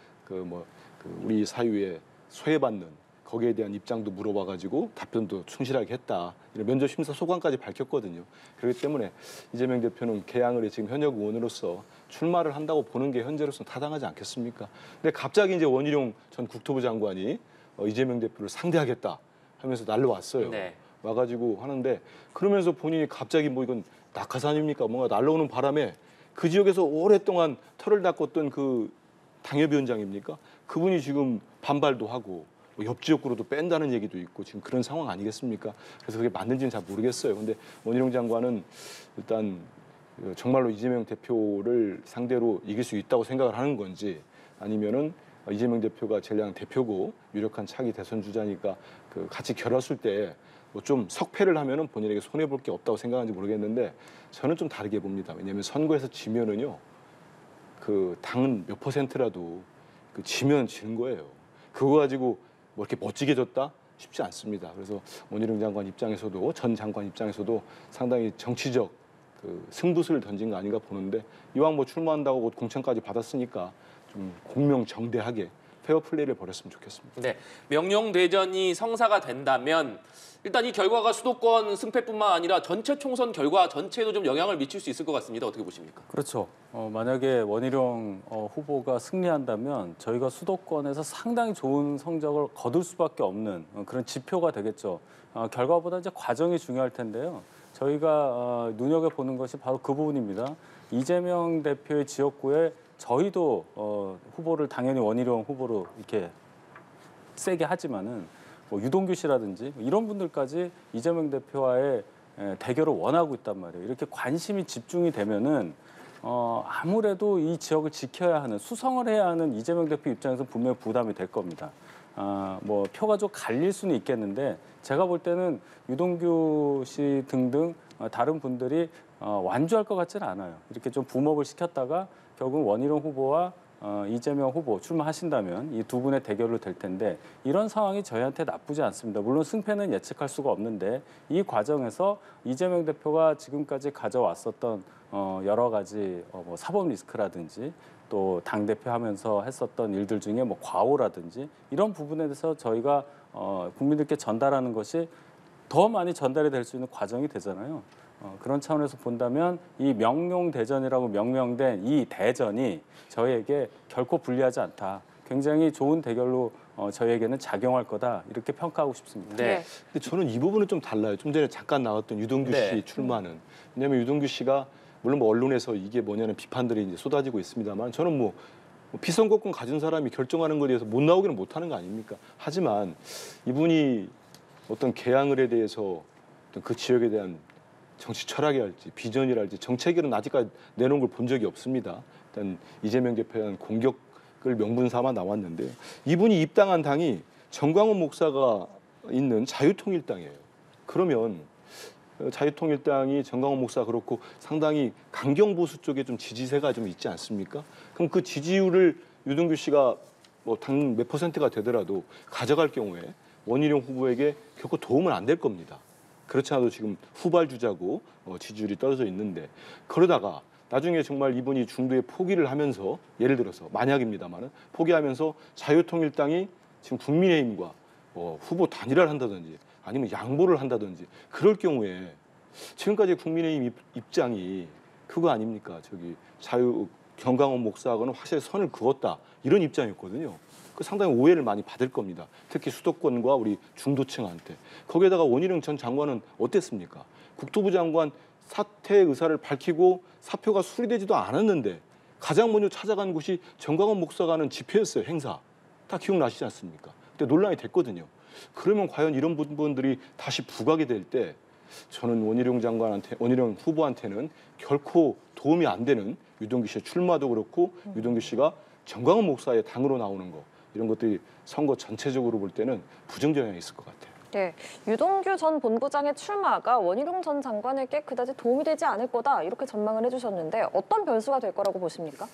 우리 사유에 소외받는 거기에 대한 입장도 물어봐가지고 답변도 충실하게 했다. 이런 면접 심사 소감까지 밝혔거든요. 그렇기 때문에 이재명 대표는 계양을의 지금 현역 의원으로서 출마를 한다고 보는 게 현재로서는 타당하지 않겠습니까? 근데 갑자기 이제 원희룡 전 국토부 장관이 이재명 대표를 상대하겠다 하면서 날라왔어요. 네. 와가지고 하는데 그러면서 본인이 갑자기 뭐 이건 낙하산입니까? 뭔가 날라오는 바람에 그 지역에서 오랫동안 털을 닦았던 그 당협위원장입니까? 그분이 지금 반발도 하고 옆 지역구로도 뺀다는 얘기도 있고 지금 그런 상황 아니겠습니까? 그래서 그게 맞는지는 잘 모르겠어요. 근데 원희룡 장관은 일단 정말로 이재명 대표를 상대로 이길 수 있다고 생각을 하는 건지 아니면은 이재명 대표가 전량 대표고 유력한 차기 대선 주자니까 그 같이 결었을 때 뭐 좀 석패를 하면은 본인에게 손해 볼 게 없다고 생각하는지 모르겠는데 저는 좀 다르게 봅니다. 왜냐하면 선거에서 지면은요 그 당은 몇 %라도 그 지면 지는 거예요. 그거 가지고 뭐 이렇게 멋지게 졌다 쉽지 않습니다. 그래서 원희룡 장관 입장에서도 전 장관 입장에서도 상당히 정치적 그 승부수를 던진 거 아닌가 보는데 이왕 뭐 출마한다고 공천까지 받았으니까 좀 공명정대하게 페어 플레이를 벌였으면 좋겠습니다. 네, 명령대전이 성사가 된다면 일단 이 결과가 수도권 승패뿐만 아니라 전체 총선 결과 전체에도 좀 영향을 미칠 수 있을 것 같습니다. 어떻게 보십니까? 그렇죠. 만약에 원희룡 후보가 승리한다면 저희가 수도권에서 상당히 좋은 성적을 거둘 수밖에 없는 그런 지표가 되겠죠. 결과보다 이제 과정이 중요할 텐데요. 저희가 눈여겨보는 것이 바로 그 부분입니다. 이재명 대표의 지역구에 저희도 후보를 당연히 원희룡 후보로 이렇게 세게 하지만은 뭐 유동규 씨라든지 이런 분들까지 이재명 대표와의 대결을 원하고 있단 말이에요. 이렇게 관심이 집중이 되면은 아무래도 이 지역을 지켜야 하는 수성을 해야 하는 이재명 대표 입장에서 분명히 부담이 될 겁니다. 뭐 표가 좀 갈릴 수는 있겠는데 제가 볼 때는 유동규 씨 등등 다른 분들이 완주할 것 같지는 않아요. 이렇게 좀 붐업을 시켰다가 결국 원희룡 후보와 이재명 후보 출마하신다면 이 두 분의 대결로 될 텐데 이런 상황이 저희한테 나쁘지 않습니다. 물론 승패는 예측할 수가 없는데 이 과정에서 이재명 대표가 지금까지 가져왔었던 여러 가지 뭐 사법 리스크라든지 또 당대표 하면서 했었던 일들 중에 뭐 과오라든지 이런 부분에 대해서 저희가 국민들께 전달하는 것이 더 많이 전달이 될 수 있는 과정이 되잖아요. 그런 차원에서 본다면 이 명룡대전이라고 명명된 이 대전이 저희에게 결코 불리하지 않다. 굉장히 좋은 대결로 저희에게는 작용할 거다. 이렇게 평가하고 싶습니다. 네. 근데 저는 이 부분은 좀 달라요. 좀 전에 잠깐 나왔던 유동규 네. 씨 출마는. 왜냐하면 유동규 씨가 물론 뭐 언론에서 이게 뭐냐는 비판들이 이제 쏟아지고 있습니다만 저는 뭐 피선거권 가진 사람이 결정하는 것에 대해서 못 나오기는 못하는 거 아닙니까? 하지만 이분이 어떤 개항을에 대해서 어떤 그 지역에 대한 정치 철학이랄지 비전이랄지 정책을 아직까지 내놓은 걸 본 적이 없습니다. 일단 이재명 대표에 대한 공격을 명분 삼아 나왔는데 이분이 입당한 당이 정광훈 목사가 있는 자유통일당이에요. 그러면 자유통일당이 정광훈 목사 그렇고 상당히 강경보수 쪽에 좀 지지세가 좀 있지 않습니까? 그럼 그 지지율을 유동규 씨가 뭐 당 몇 퍼센트가 되더라도 가져갈 경우에 원희룡 후보에게 결코 도움은 안 될 겁니다. 그렇지 않아도 지금 후발주자고 지지율이 떨어져 있는데 그러다가 나중에 정말 이분이 중도에 포기를 하면서 예를 들어서 만약입니다만은 포기하면서 자유통일당이 지금 국민의힘과 후보 단일화를 한다든지 아니면 양보를 한다든지 그럴 경우에 지금까지 국민의힘 입장이 그거 아닙니까? 저기 정광훈 목사하고는 확실히 선을 그었다 이런 입장이었거든요. 그 상당히 오해를 많이 받을 겁니다. 특히 수도권과 우리 중도층한테. 거기에다가 원희룡 전 장관은 어땠습니까? 국토부 장관 사퇴 의사를 밝히고 사표가 수리되지도 않았는데 가장 먼저 찾아간 곳이 정광훈 목사가 하는 집회였어요. 행사. 다 기억나시지 않습니까? 그때 논란이 됐거든요. 그러면 과연 이런 부분들이 다시 부각이 될 때 저는 원희룡 후보한테는 결코 도움이 안 되는 유동규 씨의 출마도 그렇고 유동규 씨가 정광훈 목사의 당으로 나오는 거 이런 것들이 선거 전체적으로 볼 때는 부정적용이 있을 것 같아요. 네, 유동규 전 본부장의 출마가 원희룡 전 장관에게 그다지 도움이 되지 않을 거다 이렇게 전망을 해주셨는데 어떤 변수가 될 거라고 보십니까?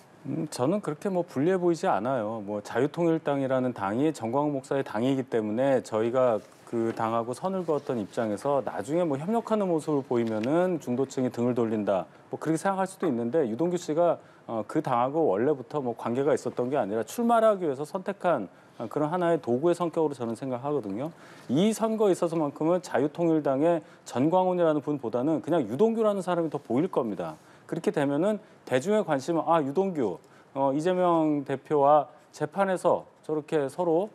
저는 그렇게 뭐 불리해 보이지 않아요. 뭐 자유통일당이라는 당이 정광훈 목사의 당이기 때문에 저희가 그 당하고 선을 그었던 입장에서 나중에 뭐 협력하는 모습을 보이면은 중도층이 등을 돌린다. 뭐 그렇게 생각할 수도 있는데 유동규 씨가 그 당하고 원래부터 뭐 관계가 있었던 게 아니라 출마를 하기 위해서 선택한 그런 하나의 도구의 성격으로 저는 생각하거든요. 이 선거에 있어서만큼은 자유통일당의 전광훈이라는 분보다는 그냥 유동규라는 사람이 더 보일 겁니다. 그렇게 되면은 대중의 관심은 유동규, 이재명 대표와 재판에서 저렇게 서로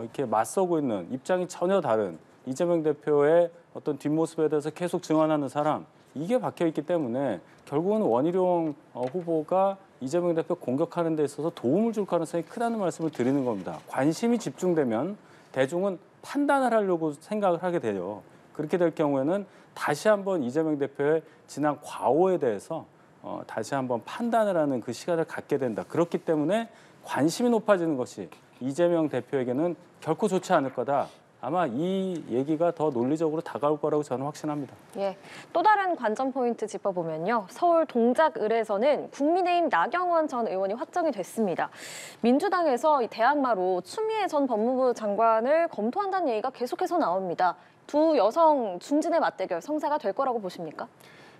이렇게 맞서고 있는 입장이 전혀 다른 이재명 대표의 어떤 뒷모습에 대해서 계속 증언하는 사람 이게 박혀 있기 때문에 결국은 원희룡 후보가 이재명 대표 공격하는 데 있어서 도움을 줄 가능성이 크다는 말씀을 드리는 겁니다. 관심이 집중되면 대중은 판단을 하려고 생각을 하게 돼요. 그렇게 될 경우에는 다시 한번 이재명 대표의 지난 과오에 대해서 다시 한번 판단을 하는 그 시간을 갖게 된다. 그렇기 때문에 관심이 높아지는 것이 이재명 대표에게는 결코 좋지 않을 거다. 아마 이 얘기가 더 논리적으로 다가올 거라고 저는 확신합니다. 예, 또 다른 관전 포인트 짚어보면요. 서울 동작을에서는 국민의힘 나경원 전 의원이 확정이 됐습니다. 민주당에서 이 대항마로 추미애 전 법무부 장관을 검토한다는 얘기가 계속해서 나옵니다. 두 여성 중진의 맞대결 성사가 될 거라고 보십니까?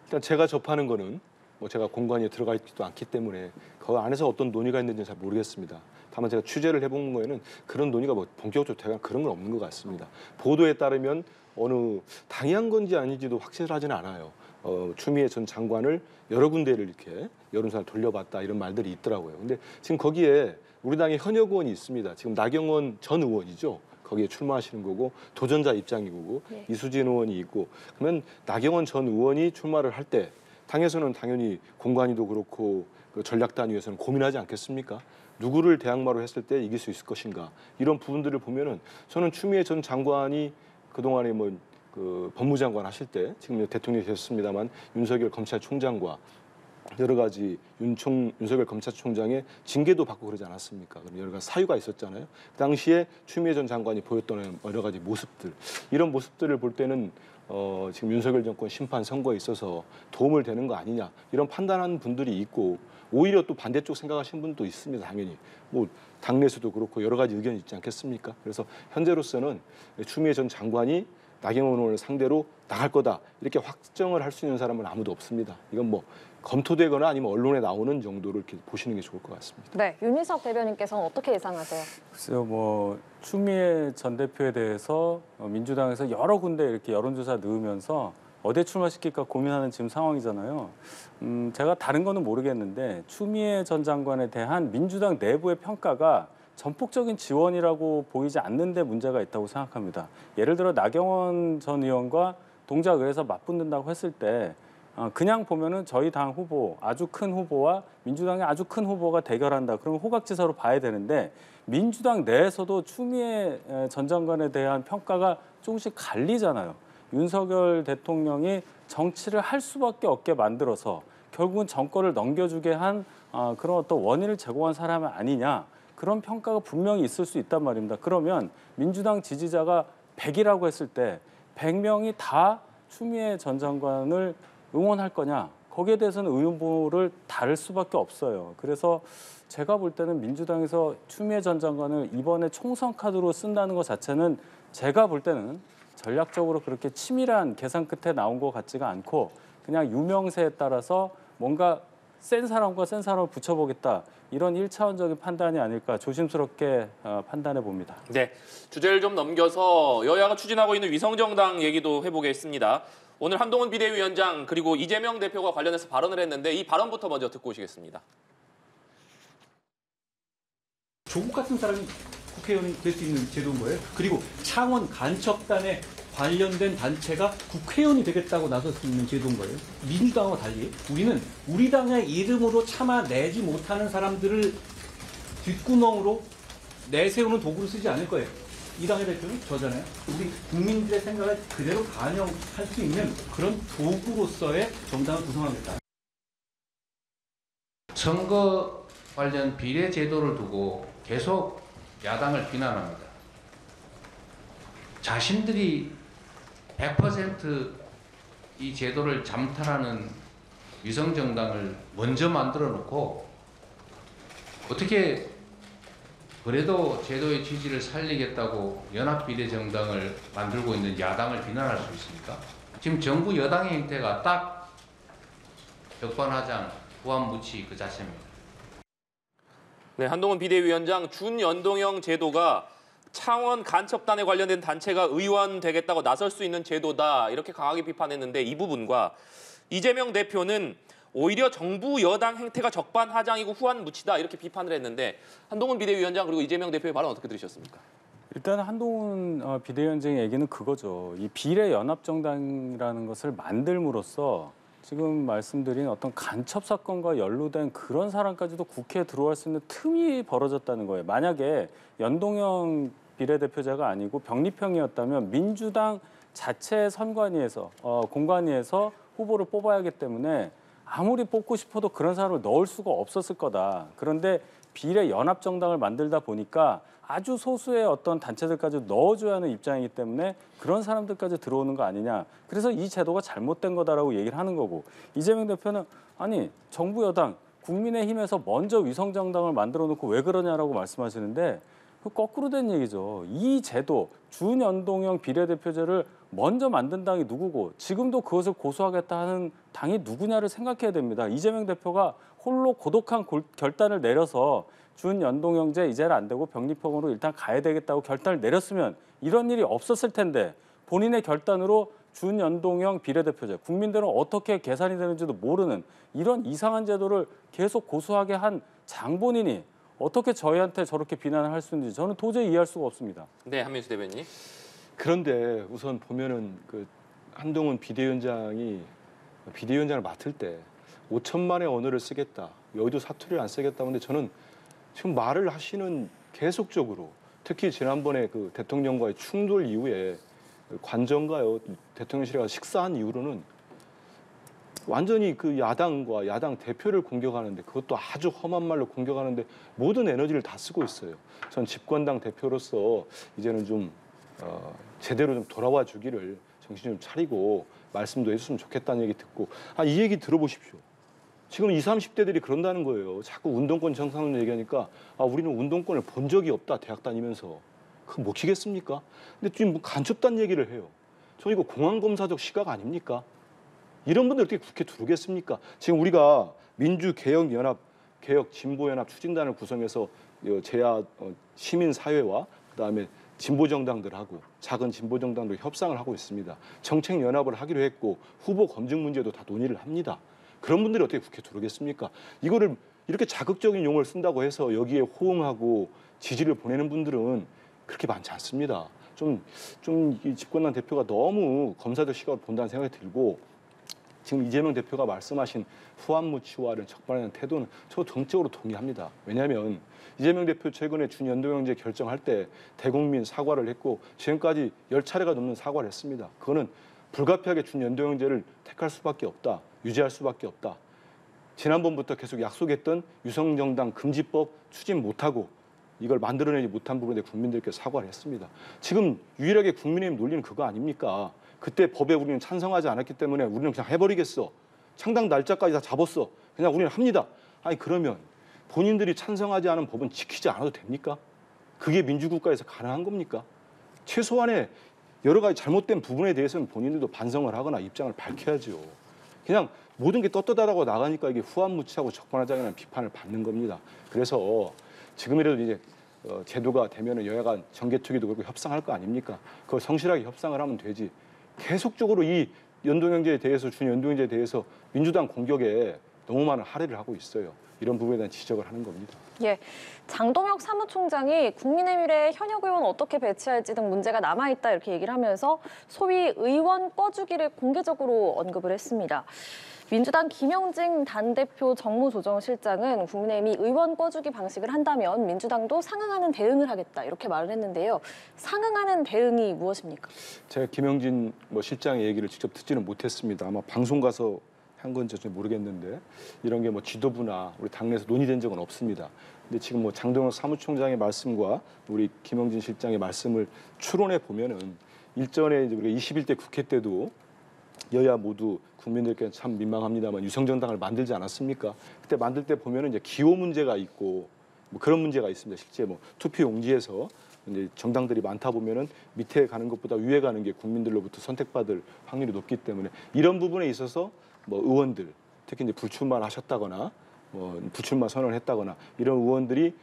일단 제가 접하는 거는 뭐 제가 공간에 들어가 있지도 않기 때문에 그 안에서 어떤 논의가 있는지는 잘 모르겠습니다. 다만 제가 취재를 해본 거에는 그런 논의가 뭐 본격적으로 되거나 그런 건 없는 것 같습니다. 보도에 따르면 어느 당이한 건지 아닌지도 확실하지는 않아요. 추미애 전 장관을 여러 군데를 이렇게 여론조사를 돌려봤다 이런 말들이 있더라고요. 근데 지금 거기에 우리 당의 현역 의원이 있습니다. 지금 나경원 전 의원이죠. 거기에 출마하시는 거고 도전자 입장이고 네. 이수진 의원이 있고 그러면 나경원 전 의원이 출마를 할 때 당에서는 당연히 공관위도 그렇고 그 전략단위에서는 고민하지 않겠습니까? 누구를 대항마로 했을 때 이길 수 있을 것인가 이런 부분들을 보면은 저는 추미애 전 장관이 그동안에 뭐 그 법무장관 하실 때 지금 대통령이 되셨습니다만 윤석열 검찰총장과 여러 가지 윤석열 검찰총장의 징계도 받고 그러지 않았습니까? 그럼 여러 가지 사유가 있었잖아요. 그 당시에 추미애 전 장관이 보였던 여러 가지 모습들 이런 모습들을 볼 때는 지금 윤석열 정권 심판 선거에 있어서 도움을 되는 거 아니냐 이런 판단하는 분들이 있고 오히려 또 반대쪽 생각하시는 분도 있습니다. 당연히 뭐 당내에서도 그렇고 여러 가지 의견이 있지 않겠습니까? 그래서 현재로서는 추미애 전 장관이 나경원 의원을 상대로 나갈 거다 이렇게 확정을 할 수 있는 사람은 아무도 없습니다. 이건 뭐 검토되거나 아니면 언론에 나오는 정도로 이렇게 보시는 게 좋을 것 같습니다. 네, 윤희석 대변인께서는 어떻게 예상하세요? 글쎄요, 뭐 추미애 전 대표에 대해서 민주당에서 여러 군데 이렇게 여론조사 넣으면서 어디에 출마시킬까 고민하는 지금 상황이잖아요. 제가 다른 거는 모르겠는데 추미애 전 장관에 대한 민주당 내부의 평가가 전폭적인 지원이라고 보이지 않는데 문제가 있다고 생각합니다. 예를 들어 나경원 전 의원과 동작을 해서 맞붙는다고 했을 때 그냥 보면은 저희 당 후보, 아주 큰 후보와 민주당의 아주 큰 후보가 대결한다. 그러면 호각지사로 봐야 되는데 민주당 내에서도 추미애 전 장관에 대한 평가가 조금씩 갈리잖아요. 윤석열 대통령이 정치를 할 수밖에 없게 만들어서 결국은 정권을 넘겨주게 한 그런 어떤 원인을 제공한 사람이 아니냐. 그런 평가가 분명히 있을 수 있단 말입니다. 그러면 민주당 지지자가 100이라고 했을 때 100명이 다 추미애 전 장관을 응원할 거냐? 거기에 대해서는 의문을 다를 수밖에 없어요. 그래서 제가 볼 때는 민주당에서 추미애 전 장관을 이번에 총선 카드로 쓴다는 것 자체는 제가 볼 때는 전략적으로 그렇게 치밀한 계산 끝에 나온 것 같지가 않고 그냥 유명세에 따라서 뭔가 센 사람과 센 사람을 붙여보겠다. 이런 1차원적인 판단이 아닐까 조심스럽게 판단해 봅니다. 네, 주제를 좀 넘겨서 여야가 추진하고 있는 위성정당 얘기도 해보겠습니다. 오늘 한동훈 비대위원장 그리고 이재명 대표가 관련해서 발언을 했는데 이 발언부터 먼저 듣고 오시겠습니다. 조국 같은 사람이 국회의원이 될 수 있는 제도인 거예요. 그리고 창원 간첩단에 관련된 단체가 국회의원이 되겠다고 나설 수 있는 제도인 거예요. 민주당과 달리 우리는 우리 당의 이름으로 참아내지 못하는 사람들을 뒷구멍으로 내세우는 도구로 쓰지 않을 거예요. 이 당의 대표는 저잖아요. 우리 국민들의 생각을 그대로 반영할 수 있는 그런 도구로서의 정당을 구성하겠다. 선거 관련 비례 제도를 두고 계속 야당을 비난합니다. 자신들이 100% 이 제도를 잠탈하는 위성정당을 먼저 만들어 놓고 어떻게 그래도 제도의 취지를 살리겠다고 연합비례정당을 만들고 있는 야당을 비난할 수 있습니까? 지금 정부 여당의 행태가 딱 벽반하장, 후한무치 그 자체입니다. 네, 한동훈 비대위원장 준연동형 제도가 창원 간첩단에 관련된 단체가 의원 되겠다고 나설 수 있는 제도다 이렇게 강하게 비판했는데 이 부분과 이재명 대표는 오히려 정부 여당 행태가 적반하장이고 후한무치다 이렇게 비판을 했는데 한동훈 비대위원장 그리고 이재명 대표의 발언 어떻게 들으셨습니까? 일단 한동훈 비대위원장의 얘기는 그거죠. 이 비례연합정당이라는 것을 만들므로써 지금 말씀드린 어떤 간첩 사건과 연루된 그런 사람까지도 국회에 들어갈 수 있는 틈이 벌어졌다는 거예요. 만약에 연동형 비례대표제가 아니고 병립형이었다면 민주당 자체 선관위에서 공관위에서 후보를 뽑아야 하기 때문에 아무리 뽑고 싶어도 그런 사람을 넣을 수가 없었을 거다. 그런데 비례연합정당을 만들다 보니까 아주 소수의 어떤 단체들까지 넣어줘야 하는 입장이기 때문에 그런 사람들까지 들어오는 거 아니냐. 그래서 이 제도가 잘못된 거다라고 얘기를 하는 거고 이재명 대표는 아니 정부 여당 국민의힘에서 먼저 위성정당을 만들어 놓고 왜 그러냐라고 말씀하시는데 거꾸로 된 얘기죠. 이 제도, 준연동형 비례대표제를 먼저 만든 당이 누구고 지금도 그것을 고수하겠다 하는 당이 누구냐를 생각해야 됩니다. 이재명 대표가 홀로 고독한 결단을 내려서 준연동형제 이제는 안 되고 병립형으로 일단 가야 되겠다고 결단을 내렸으면 이런 일이 없었을 텐데 본인의 결단으로 준연동형 비례대표제, 국민들은 어떻게 계산이 되는지도 모르는 이런 이상한 제도를 계속 고수하게 한 장본인이 어떻게 저희한테 저렇게 비난을 할 수 있는지 저는 도저히 이해할 수가 없습니다. 네, 한민수 대변인. 그런데 우선 보면은 그 한동훈 비대위원장이 비대위원장을 맡을 때 5천만의 언어를 쓰겠다, 여의도 사투리를 안 쓰겠다. 근데 저는 지금 말을 하시는 계속적으로 특히 지난번에 그 대통령과의 충돌 이후에 관전가요 대통령실에 가서 식사한 이후로는 완전히 그 야당과 야당 대표를 공격하는데 그것도 아주 험한 말로 공격하는데 모든 에너지를 다 쓰고 있어요. 전 집권당 대표로서 이제는 좀 제대로 좀 돌아와 주기를 정신 좀 차리고 말씀도 해줬으면 좋겠다는 얘기 듣고 이 얘기 들어보십시오. 지금 20, 30대들이 그런다는 거예요. 자꾸 운동권 정상론 얘기하니까 우리는 운동권을 본 적이 없다 대학 다니면서. 그거 못 키겠습니까? 근데 지금 뭐 간첩단 얘기를 해요. 저 이거 공안검사적 시각 아닙니까? 이런 분들 어떻게 국회 들어오겠습니까? 지금 우리가 민주개혁연합, 개혁진보연합 추진단을 구성해서 제야 시민사회와 그다음에 진보정당들하고 작은 진보정당도 협상을 하고 있습니다. 정책연합을 하기로 했고 후보 검증 문제도 다 논의를 합니다. 그런 분들이 어떻게 국회 들어오겠습니까? 이거를 이렇게 자극적인 용어를 쓴다고 해서 여기에 호응하고 지지를 보내는 분들은 그렇게 많지 않습니다. 이 집권당 대표가 너무 검사적 시각으로 본다는 생각이 들고 지금 이재명 대표가 말씀하신 후한무치와를 적반하는 태도는 저 정적으로 동의합니다. 왜냐하면 이재명 대표 최근에 준연동형제 결정할 때 대국민 사과를 했고 지금까지 10차례가 넘는 사과를 했습니다. 그거는 불가피하게 준연동형제를 택할 수밖에 없다. 유지할 수밖에 없다. 지난번부터 계속 약속했던 유성정당 금지법 추진 못하고 이걸 만들어내지 못한 부분에 국민들께 사과를 했습니다. 지금 유일하게 국민의힘 논리는 그거 아닙니까? 그때 법에 우리는 찬성하지 않았기 때문에 우리는 그냥 해버리겠어. 창당 날짜까지 다 잡았어. 그냥 우리는 합니다. 그러면 본인들이 찬성하지 않은 법은 지키지 않아도 됩니까? 그게 민주국가에서 가능한 겁니까? 최소한의 여러 가지 잘못된 부분에 대해서는 본인들도 반성을 하거나 입장을 밝혀야죠. 그냥 모든 게 떳떳하다고 나가니까 이게 후한무치하고 적반하장이라는 비판을 받는 겁니다. 그래서 지금이라도 이제 제도가 되면은 여야가 정개특위도 그렇고 협상할 거 아닙니까? 그걸 성실하게 협상을 하면 되지. 계속적으로 이 연동형제에 대해서 준연동형제에 대해서 민주당 공격에 너무 많은 할애를 하고 있어요. 이런 부분에 대한 지적을 하는 겁니다. 예, 장동혁 사무총장이 국민의힘의 현역 의원 어떻게 배치할지 등 문제가 남아있다 이렇게 얘기를 하면서 소위 의원 꺼주기를 공개적으로 언급을 했습니다. 민주당 김영진 당대표 정무조정실장은 국민의힘이 의원 꺼주기 방식을 한다면 민주당도 상응하는 대응을 하겠다 이렇게 말을 했는데요. 상응하는 대응이 무엇입니까? 제가 김영진 실장의 얘기를 직접 듣지는 못했습니다. 아마 방송 가서 한 건지 모르겠는데 이런 게 지도부나 우리 당내에서 논의된 적은 없습니다. 근데 지금 장동혁 사무총장의 말씀과 우리 김영진 실장의 말씀을 추론해 보면은 일전에 이제 우리가 21대 국회 때도 여야 모두 국민들께 참 민망합니다만 유성정당을 만들지 않았습니까? 그때 만들 때 보면은 이제 기호 문제가 있고 그런 문제가 있습니다. 실제 투표용지에서 이제 정당들이 많다 보면은 밑에 가는 것보다 위에 가는 게 국민들로부터 선택받을 확률이 높기 때문에 이런 부분에 있어서 의원들 특히 이제 불출마를 하셨다거나 불출마 선언을 했다거나 이런 의원들이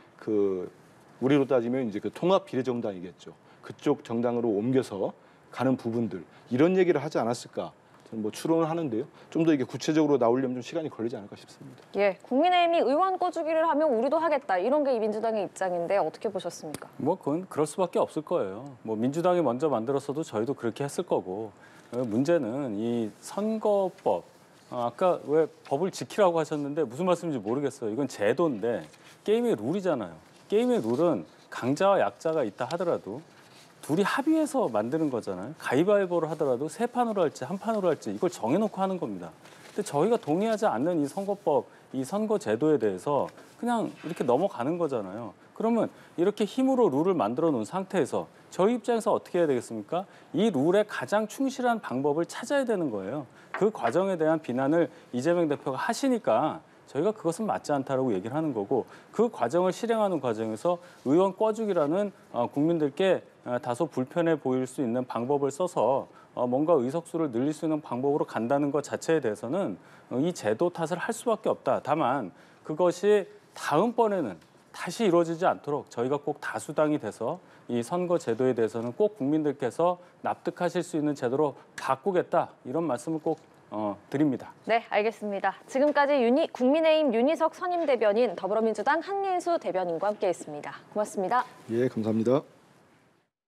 우리로 따지면 이제 통합 비례정당이겠죠. 그쪽 정당으로 옮겨서 가는 부분들 이런 얘기를 하지 않았을까? 저는 추론을 하는데요. 좀 더 이게 구체적으로 나오려면 좀 시간이 걸리지 않을까 싶습니다. 예, 국민의힘이 의원 꺼주기를 하면 우리도 하겠다 이런 게 민주당의 입장인데 어떻게 보셨습니까? 그건 그럴 수밖에 없을 거예요. 민주당이 먼저 만들었어도 저희도 그렇게 했을 거고 문제는 이 선거법 아까 왜 법을 지키라고 하셨는데 무슨 말씀인지 모르겠어요. 이건 제도인데 게임의 룰이잖아요. 게임의 룰은 강자와 약자가 있다 하더라도 둘이 합의해서 만드는 거잖아요. 가위바위보를 하더라도 세 판으로 할지 한 판으로 할지 이걸 정해놓고 하는 겁니다. 근데 저희가 동의하지 않는 이 선거법, 이 선거 제도에 대해서 그냥 이렇게 넘어가는 거잖아요. 그러면 이렇게 힘으로 룰을 만들어 놓은 상태에서 저희 입장에서 어떻게 해야 되겠습니까? 이 룰에 가장 충실한 방법을 찾아야 되는 거예요. 그 과정에 대한 비난을 이재명 대표가 하시니까 저희가 그것은 맞지 않다라고 얘기를 하는 거고 그 과정을 실행하는 과정에서 의원 꿔주기라는 국민들께 다소 불편해 보일 수 있는 방법을 써서 뭔가 의석수를 늘릴 수 있는 방법으로 간다는 것 자체에 대해서는 이 제도 탓을 할 수밖에 없다. 다만 그것이 다음번에는 다시 이루어지지 않도록 저희가 꼭 다수당이 돼서 이 선거 제도에 대해서는 꼭 국민들께서 납득하실 수 있는 제도로 바꾸겠다. 이런 말씀을 꼭 드립니다. 네, 알겠습니다. 지금까지 국민의힘 윤희석 선임대변인, 더불어민주당 한민수 대변인과 함께했습니다. 고맙습니다. 예, 감사합니다.